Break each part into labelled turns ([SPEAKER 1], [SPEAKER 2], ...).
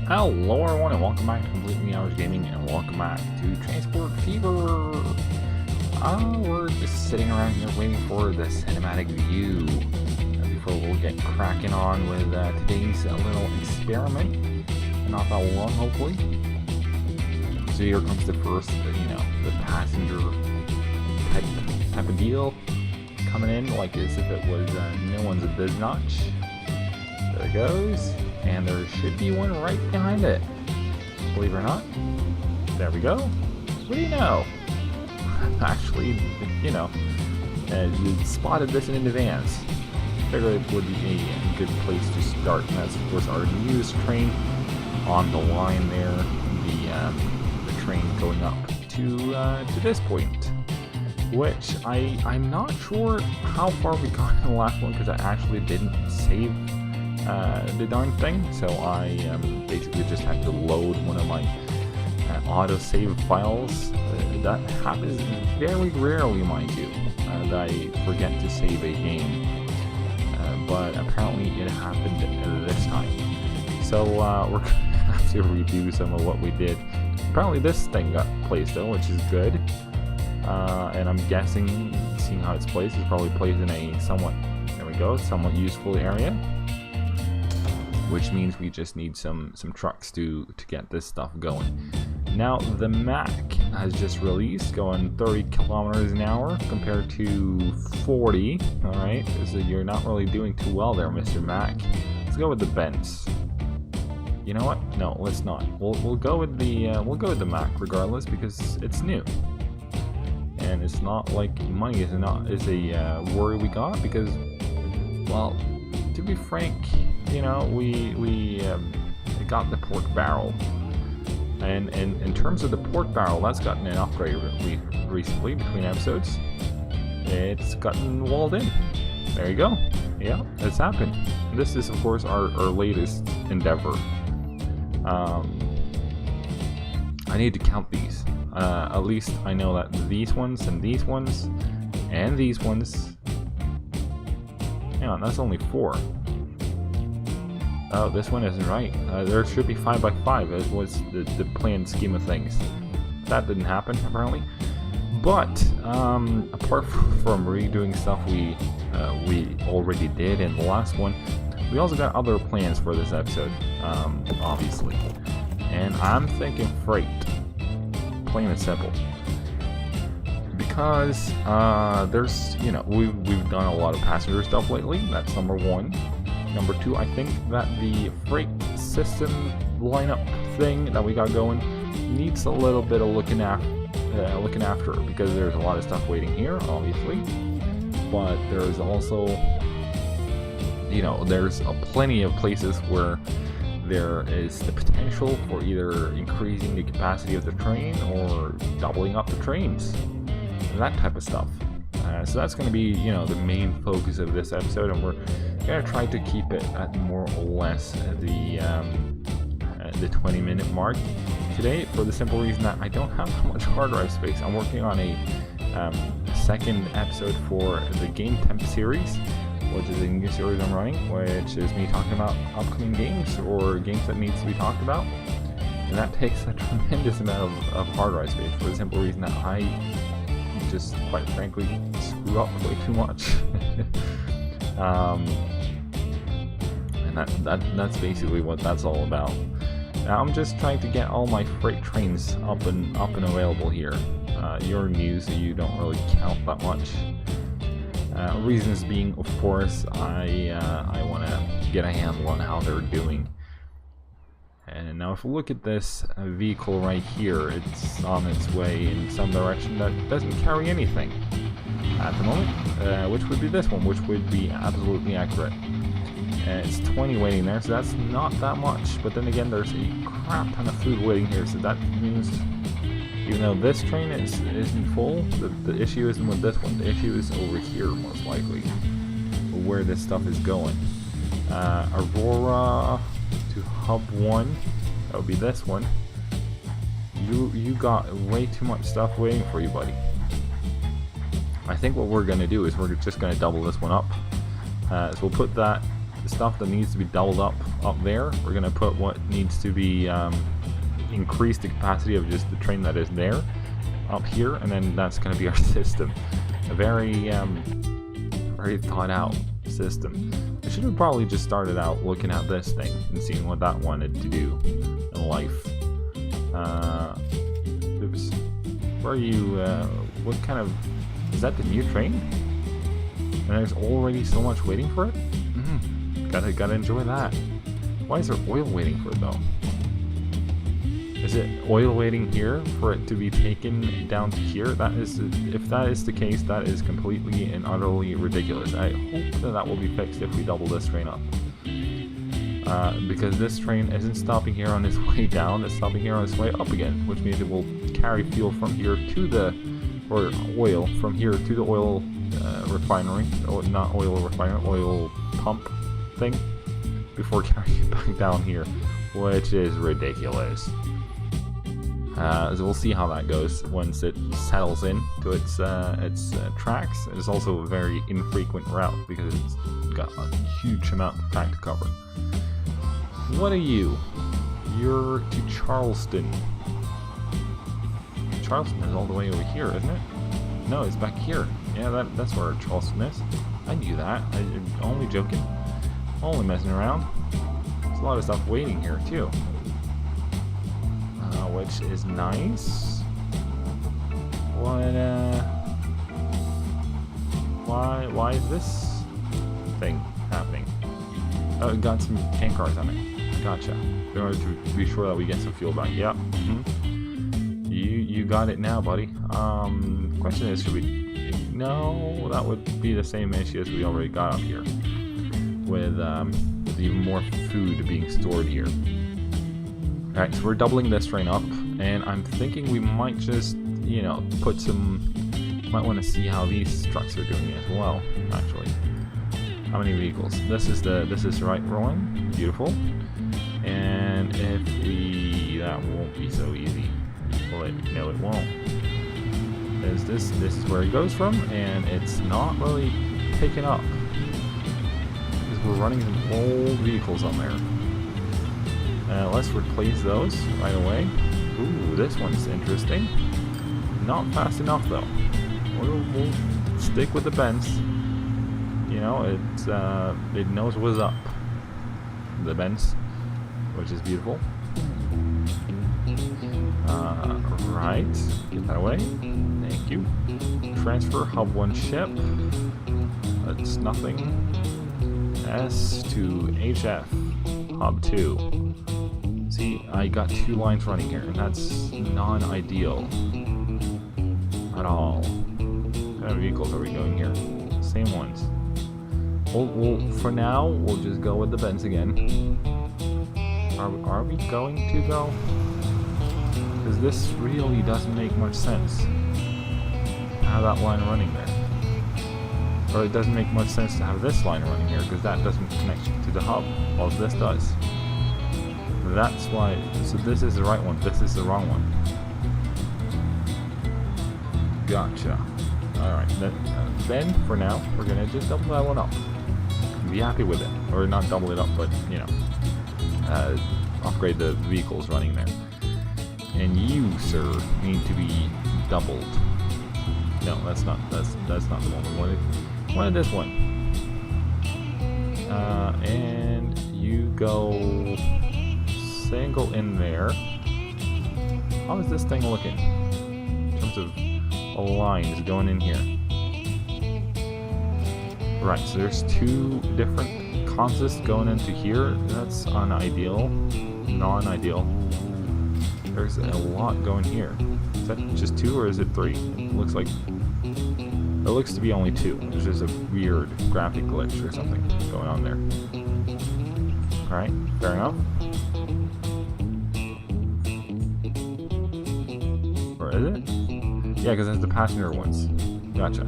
[SPEAKER 1] Hello everyone and welcome back to Completely Hours Gaming and welcome back to Transport Fever. We're just sitting around here waiting for the cinematic view before we'll get cracking on with today's little experiment. Not that long, hopefully. So here comes the first, the passenger type of deal coming in, like as if it was no one's a biz notch. There it goes. And there should be one right behind it. Believe it or not. There we go. What do you know? Actually, spotted this in advance. Figured it would be a good place to start. And that's, of course, our newest train on the line there. The train going up to this point. Which I'm not sure how far we got in the last one because I actually didn't save the darn thing, so I basically just had to load one of my auto-save files. That happens very rarely, mind you, that I forget to save a game, but apparently it happened this time. So we're gonna have to redo some of what we did. Apparently this thing got placed though, which is good, and I'm guessing, seeing how it's placed, it's probably placed in a somewhat useful area. Which means we just need some trucks to get this stuff going. Now the Mac has just released, going 30 kilometers an hour compared to 40. All right, so you're not really doing too well there, Mr. Mac. Let's go with the Benz. You know what? No, let's not. We'll go with the Mac regardless because it's new, and it's not like money is a worry we got because, well, to be frank. We got the pork barrel, and in terms of the pork barrel, that's gotten an upgrade recently between episodes. It's gotten walled in. There you go. Yeah, it's happened. This is, of course, our latest endeavor. I need to count these. At least I know that these ones and these ones and these ones. Hang on, that's only 4. Oh, this one isn't right. There should be 5x5. It was the planned scheme of things. That didn't happen, apparently. But apart from redoing stuff we already did in the last one, we also got other plans for this episode, obviously. And I'm thinking freight, plain and simple. Because there's, we've done a lot of passenger stuff lately. That's number 1. Number 2, I think that the freight system lineup thing that we got going needs a little bit of looking after because there's a lot of stuff waiting here, obviously. But there's also, there's plenty of places where there is the potential for either increasing the capacity of the train or doubling up the trains, and that type of stuff. So that's going to be, the main focus of this episode, and we're going to try to keep it at more or less the 20-minute mark today, for the simple reason that I don't have that much hard drive space. I'm working on a second episode for the Game Temp series, which is a new series I'm running, which is me talking about upcoming games or games that needs to be talked about, and that takes a tremendous amount of hard drive space for the simple reason that I just, quite frankly, screw up way too much. And that's basically what that's all about. Now I'm just trying to get all my freight trains up and available here. You're new, so you don't really count that much. Reasons being, of course, I want to get a handle on how they're doing. And now if we look at this vehicle right here, it's on its way in some direction that doesn't carry anything at the moment, which would be this one, which would be absolutely accurate. It's 20 waiting there, so that's not that much, but then again there's a crap ton of food waiting here, so that means even though this train isn't full, the issue isn't with this one, the issue is over here most likely, where this stuff is going. Aurora to Hub 1, that would be this one. You got way too much stuff waiting for you, buddy. I think what we're going to do is we're just going to double this one up. So we'll put that stuff that needs to be doubled up there. We're gonna put what needs to be increase the capacity of just the train that is there up here, and then that's gonna be our system. A very very thought out system. I should have probably just started out looking at this thing and seeing what that wanted to do in life. Oops. Where are you? What kind of... Is that the new train? And there's already so much waiting for it? Gotta enjoy that. Why is there oil waiting for it though? Is it oil waiting here for it to be taken down to here? That is, if that is the case, that is completely and utterly ridiculous. I hope that will be fixed if we double this train up. Because this train isn't stopping here on its way down, it's stopping here on its way up again, which means it will carry fuel from here to the, or oil from here to the oil refinery, or not oil refinery, oil pump thing, before carrying it back down here, which is ridiculous. So we'll see how that goes once it settles in to its tracks. It's also a very infrequent route because it's got a huge amount of track to cover. What are you? You're to Charleston. Charleston is all the way over here, isn't it? No, it's back here. Yeah, that's where Charleston is. I knew that. I'm only joking. Only messing around. There's a lot of stuff waiting here too. Which is nice. What, why is this thing happening? Oh, it got some tank cars on it. Gotcha. In order to be sure that we get some fuel back. Yep. You got it now, buddy. Question is, should we... No, that would be the same issue as we already got up here. With even more food being stored here. Alright, so we're doubling this train up, and I'm thinking we might just, you know, put some... Might want to see how these trucks are doing as well, actually. How many vehicles? This is the right one. Beautiful. And if we... That won't be so easy. Well, no, it won't. This is where it goes from, and it's not really picking up. Because we're running some old vehicles on there. Let's replace those right away. Ooh, this one's interesting. Not fast enough though. We'll stick with the Benz. You know, it knows what's up. The Benz, which is beautiful. Right, get that away. Thank you. Transfer hub 1 ship. That's nothing. S to HF hub 2. See, I got 2 lines running here, and that's non-ideal at all. What kind of vehicles are we going here? Same ones. We'll for now, we'll just go with the Benz again. Are we going to go? Because this really doesn't make much sense to have that line running there. Or it doesn't make much sense to have this line running here, because that doesn't connect to the hub, while this does. That's why, so this is the right one, this is the wrong one. Gotcha. Alright, then for now, we're gonna just double that one up. Be happy with it. Or not double it up, but, you know, upgrade the vehicles running there. And you, sir, need to be doubled. No, that's not the one we wanted. We wanted this one. And you go single in there. How is this thing looking in terms of lines going in here? Right, so there's 2 different consists going into here. That's unideal, non-ideal. There's a lot going here. Is that just 2 or is it 3? It looks like... It looks to be only 2. There's just a weird graphic glitch or something going on there. Alright, fair enough. Or is it? Yeah, because that's the passenger ones. Gotcha.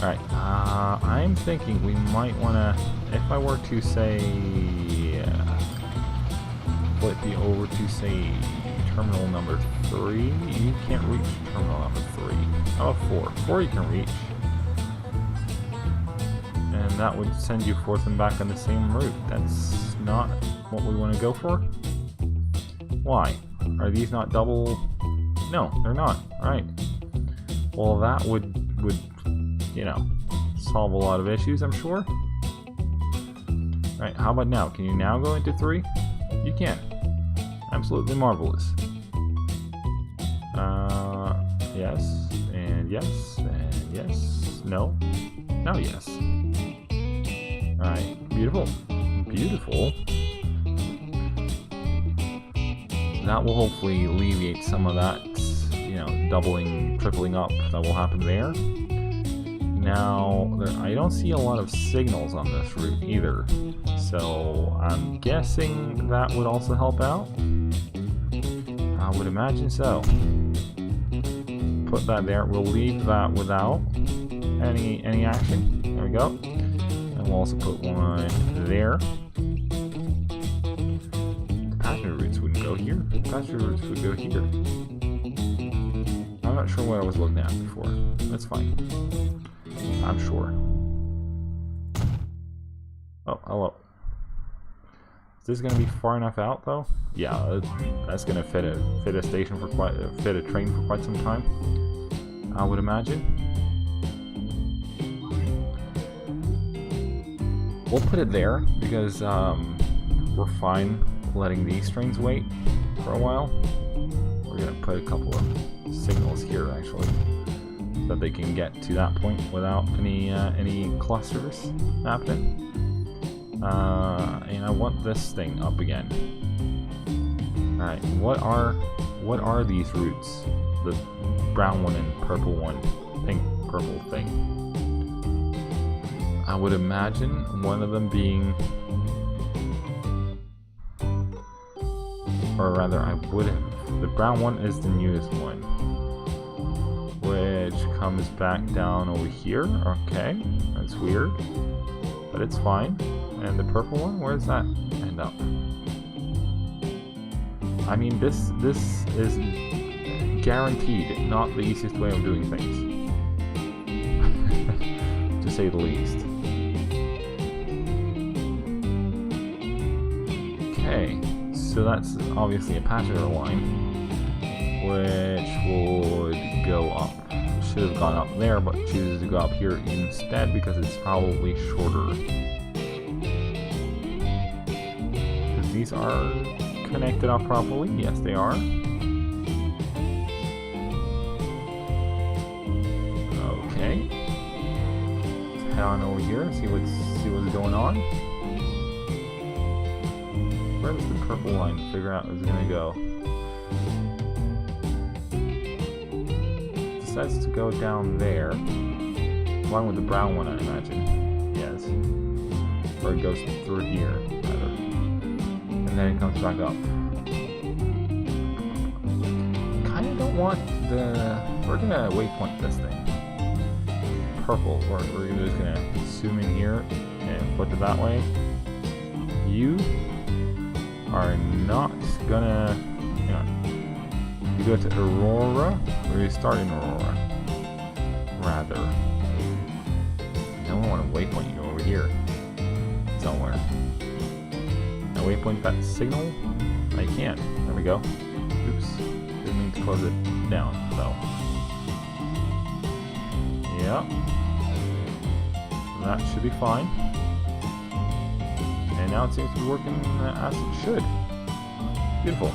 [SPEAKER 1] Alright, I'm thinking we might want to... If I were to say... flip you over to, say, terminal number 3. You can't reach terminal number 3. How about 4? 4 you can reach. And that would send you forth and back on the same route. That's not what we want to go for. Why? Are these not double? No, they're not. Alright. Well, that would, you know, solve a lot of issues, I'm sure. Alright, how about now? Can you now go into 3? You can. Absolutely marvelous. Yes, and yes, and yes. No. Now yes. Alright, beautiful. Beautiful. That will hopefully alleviate some of that, you know, doubling, tripling up that will happen there. Now, I don't see a lot of signals on this route either, so I'm guessing that would also help out. I would imagine so. Put that there. We'll leave that without any action. There we go. And we'll also put one there. The passenger routes wouldn't go here. The passenger routes would go here. I'm not sure what I was looking at before. That's fine. I'm sure. Oh, hello. Is this gonna be far enough out though? Yeah, that's gonna fit a station for fit a train for quite some time, I would imagine. We'll put it there because we're fine letting these trains wait for a while. We're gonna put a couple of signals here actually, so that they can get to that point without any clusters happening. And I want this thing up again. Alright, what are these routes? The brown one and purple one, pink purple thing. I would imagine one of them being, or rather I would have, the brown one is the newest one, which comes back down over here. Okay, that's weird, but it's fine. And the purple one, where does that end up? I mean, this is guaranteed not the easiest way of doing things, to say the least. Okay, so that's obviously a passenger line, which would go up. Should have gone up there, but chooses to go up here instead because it's probably shorter. These are connected up properly. Yes, they are. Okay. Let's head on over here and see what's going on. Where does the purple line figure out is gonna go? It decides to go down there, along with the brown one, I imagine. Yes. Or it goes through here, rather. And then it comes back up. Kinda don't want the... We're gonna waypoint this thing. Purple. We're just gonna zoom in here and flip it that way. You are not gonna... Hang on. You go to Aurora, or you start in Aurora? Rather. I don't want to waypoint you over here. Somewhere. Waypoint that signal? I can't. There we go. Oops. Didn't mean to close it down, so. Yeah. That should be fine. And now it seems to be working as it should. Beautiful.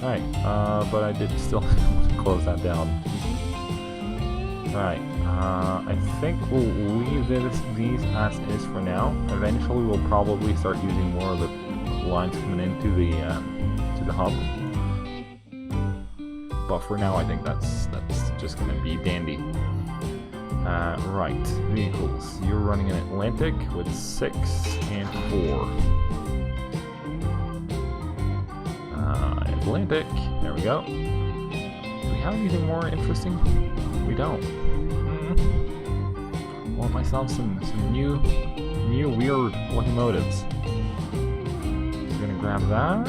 [SPEAKER 1] Alright, but I did still want to close that down. Alright, I think we'll leave these as is for now. Eventually we'll probably start using more of the lines coming into the hub. But for now I think that's just gonna be dandy. Right, vehicles. You're running an Atlantic with 6 and 4. Atlantic, there we go. Do we have anything more interesting? We don't. Want myself some new weird locomotives. Gonna grab that.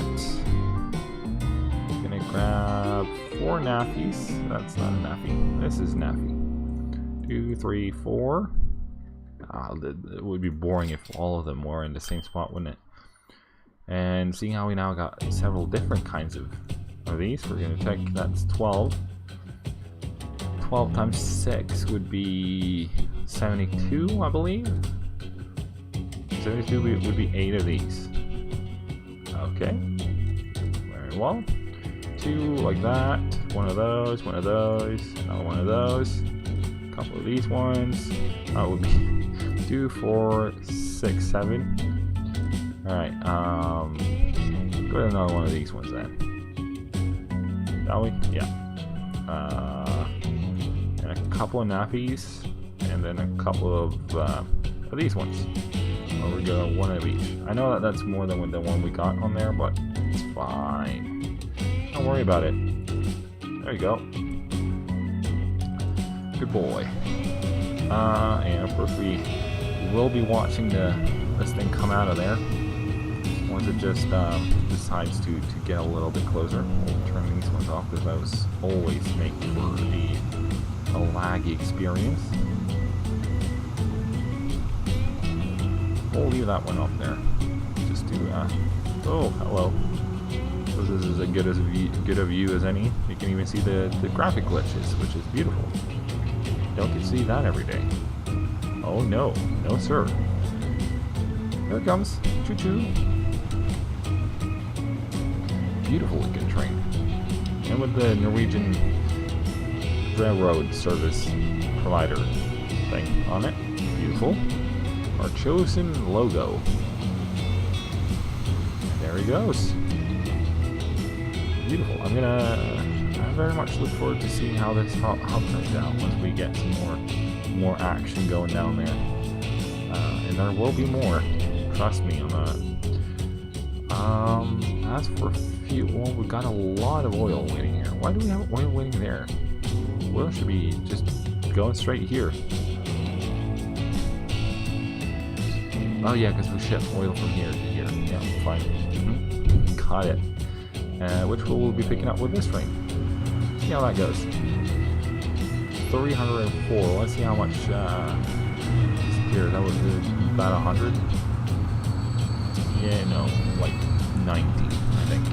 [SPEAKER 1] Gonna grab 4 nappies. That's not a nappy. This is nappy. 2, 3, 4. It would be boring if all of them were in the same spot, wouldn't it? And seeing how we now got several different kinds of these, we're going to check. That's 12. 12 times 6 would be 72, I believe. 72 would be 8 of these. Okay. Very well. 2 like that. One of those, another one of those. A couple of these ones. That would be 2, 4, 6, 7. Alright, go to another one of these ones then. Shall we? Yeah. And a couple of nappies, and then a couple of these ones. There we go, one of each. I know that that's more than the one we got on there, but it's fine. Don't worry about it. There you go. Good boy. And of course we will be watching this thing come out of there. Once it just decides to get a little bit closer. We'll turn these ones off because those always make for a laggy experience. We'll leave that one up there. Just to oh, hello. This is as good a view as any. You can even see the graphic glitches, which is beautiful. Don't get to see that every day. Oh no, no sir. Here it comes. Choo choo. Beautiful looking train. And with the Norwegian railroad service provider thing on it. Beautiful. Our chosen logo. There he goes. Beautiful. I very much look forward to seeing how this hub turns out once we get some more action going down there. And there will be more. Trust me on that. As for fuel, we got a lot of oil waiting here. Why do we have oil waiting there? Oil should be just going straight here. Oh yeah, because we ship oil from here to here. Yeah, fine. Got it. Which we'll be picking up with this train. See how that goes. 304. Let's see how much disappeared. That was about 100. Yeah, no, like 90, I think.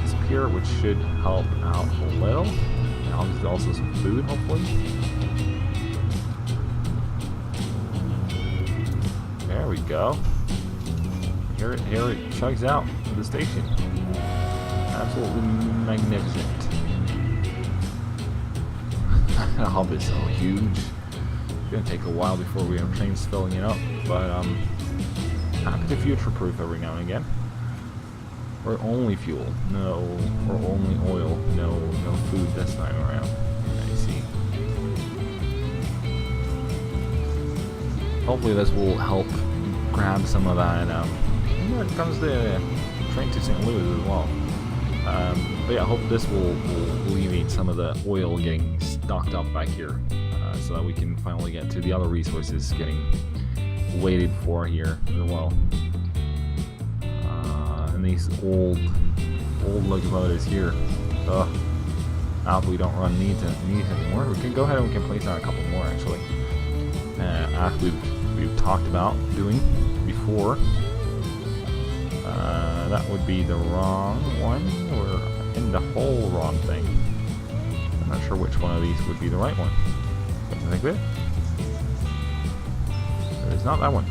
[SPEAKER 1] Disappear, which should help out a little. And obviously also some food, hopefully. There we go. Here it chugs out to the station. Absolutely magnificent. The hub is so huge. It's gonna take a while before we have trains filling it up, but happy to future-proof every now and again. Or only fuel, no, or only oil, no food this time around. I see. Hopefully this will help grab some of that. Here comes the train to St. Louis as well. But yeah, I hope this will alleviate some of the oil getting stocked up back here, so that we can finally get to the other resources getting waited for here as well. And these old locomotives here, now we don't run these anymore. We can go ahead and we can place on a couple more actually. After we've talked about doing before. That would be the wrong one. We're in the whole wrong thing. I'm not sure which one of these would be the right one. Something like that. It's not that one.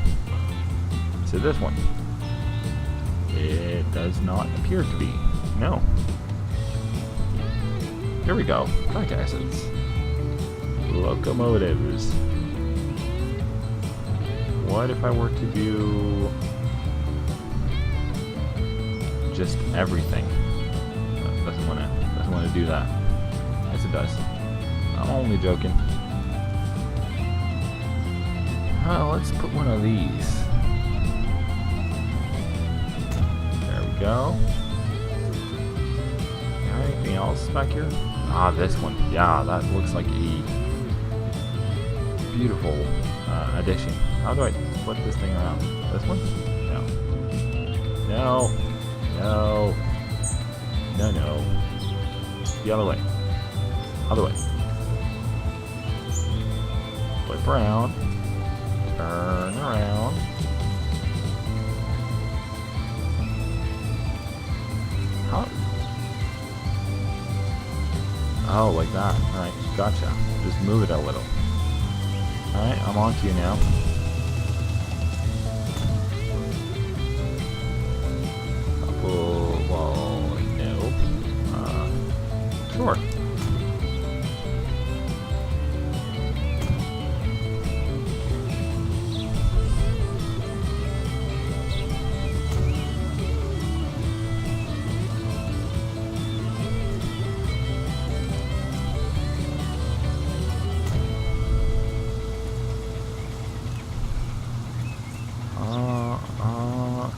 [SPEAKER 1] Is it this one? It does not appear to be. No. Here we go. Track acids. Locomotives. What if I were to do just everything? Doesn't want to do that. Yes, it does. I'm only joking. Let's put one of these. There we go. Anything else back here? This one. Yeah, that looks like a beautiful addition. How do I flip this thing around? This one? No. No. No. No, no. The other way. Other way. Flip around. Turn around. How? Oh, like that. Alright, gotcha. Just move it a little. Alright, I'm on to you now. Well, no. Sure.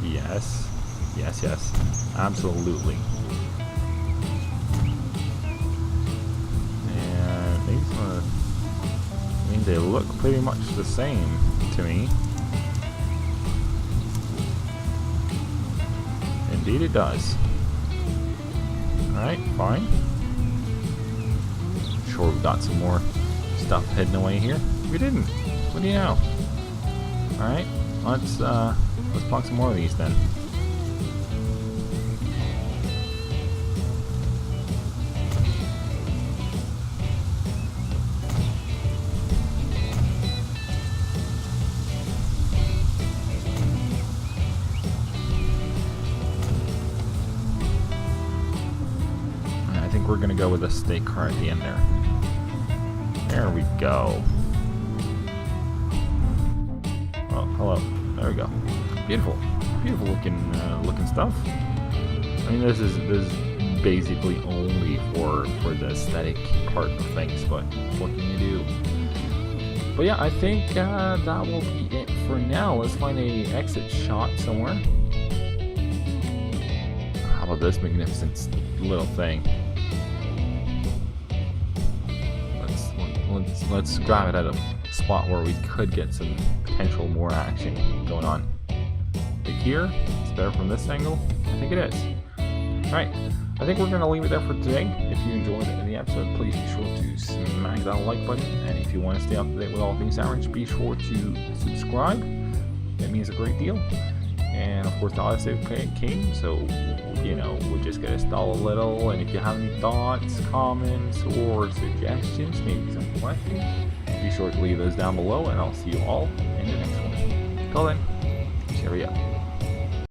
[SPEAKER 1] Yes. Yes, yes. Absolutely. And these are... I mean, they look pretty much the same to me. Indeed it does. Alright, fine. Sure, we've got some more stuff hidden away here. We didn't. What do you know? Alright, let's block some more of these then. I think we're gonna go with a stake car at the end there. There we go. Oh, hello. There we go. Beautiful, beautiful looking stuff. I mean, this is basically only for the aesthetic part of things, but what can you do? But yeah, I think that will be it for now. Let's find a exit shot somewhere. How about this magnificent little thing? Let's grab it at a spot where we could get some potential more action going on. Like here, it's better from this angle. I think it is. Alright, I think we're going to leave it there for today. If you enjoyed the episode, please be sure to smack that like button. And if you want to stay up to date with all things Orange, be sure to subscribe. That means a great deal. And of course, the autosave came, so you know, we're just going to stall a little. And if you have any thoughts, comments, or suggestions, maybe some questions, be sure to leave those down below. And I'll see you all in the next one. Till then, cheerio.